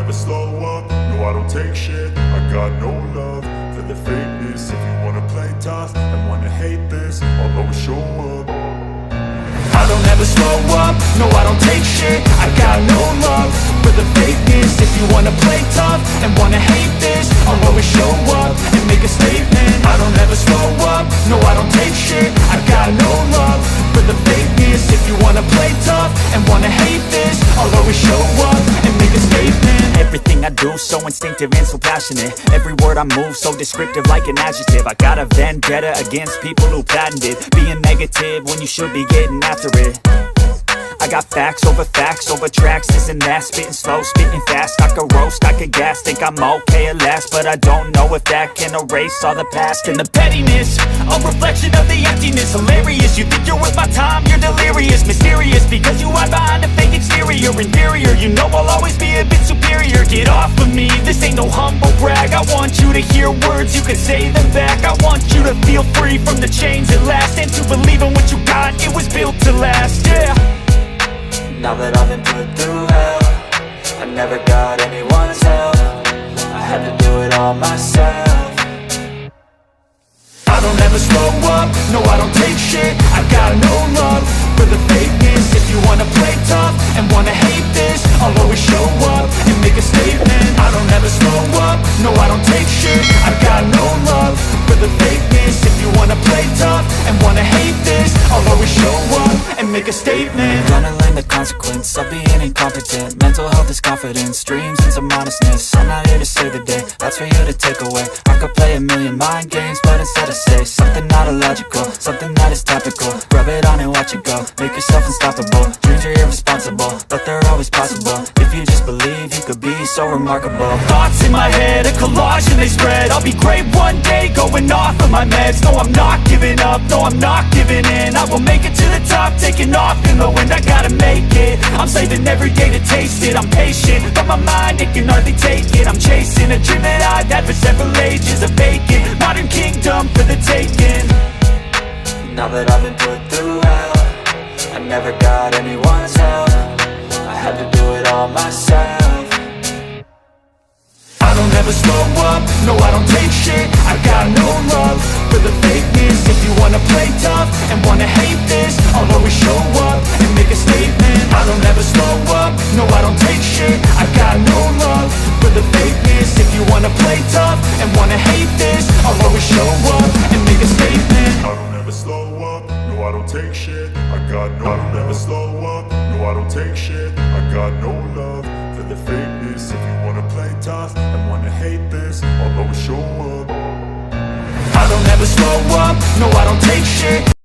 never slow up, no I don't take shit. I got no love for the fakeness. If you wanna play tough and wanna hate this, I'll always show up. I don't ever slow up, no I don't take shit. I got no love for the fakeness. If you wanna play tough and wanna hate this, I'll always show up and make a statement. I don't ever slow up, no I don't take shit. I got no love for the fakeness. If you wanna play tough and wanna hate this, I'll always show up and make a statement. Everything I do so instinctive and so passionate. Every word I move so descriptive like an adjective. I got a vendetta against people who patented being negative when you should be getting after it. I got facts over tracks, this and that. Spitting slow, spitting fast. I could roast, I could gas. Think I'm okay at last, but I don't know if that can erase all the past. And the pettiness, a reflection of the emptiness. Hilarious, you think you're worth my time, you're delirious. Mysterious, because you hide behind a fake exterior. Inferior, you know I'll always be a bit superior. Get off of me, this ain't no humble brag. I want you to hear words, you can say them back. I want you to feel free from the chains at last, and to believe in what you got, it was built to last, yeah. Now that I've been put through hell, I never got anyone's help. I had to do it all myself. I don't ever slow up, no I don't take shit. I got no love for the fakeness. If you wanna play tough and wanna hate this, I'll always show up and make a statement. I don't ever slow up, no I don't take shit. I got no love for the fakeness. If you wanna play tough and wanna hate this, I'll always show up and make a statement. Gonna learn the consequence of being incompetent. Mental health is confidence, dreams and some honestness. I'm not here to save the day, that's for you to take away. I could play a million mind games, but instead I say something not illogical, something that is topical. Rub it on and watch it go, make yourself unstoppable. Dreams are irresponsible, but they're always possible. If you just believe, you could be so remarkable. Thoughts in my head, a collage and they spread. I'll be great one day, going off of my meds. No, I'm not giving up, no, I'm not giving in. I will make it to the top, taking off in the wind. I gotta make it, I'm saving every day to taste it. I'm patient, but my mind, it can hardly take it. I'm chasing a dream that I've had for several ages. A vacant, modern kingdom for the taking. Now that I've been put through hell, I never got anyone's help. I had to do it all myself. I don't ever slow up, no I don't take shit. I got no love for the fakeness. If you wanna play tough and wanna hate this, I'll always show up and make a statement. I don't ever slow up, no I don't take shit. I got no love for the fakeness. If you wanna play tough and wanna hate this, I'll always show up and make a statement. I don't ever slow up, no I don't take shit. I don't ever slow up, no I don't take shit. I got no love for the fakeness. If you wanna play tough and wanna hate this, I'll always show up. I don't ever slow up, no I don't take shit.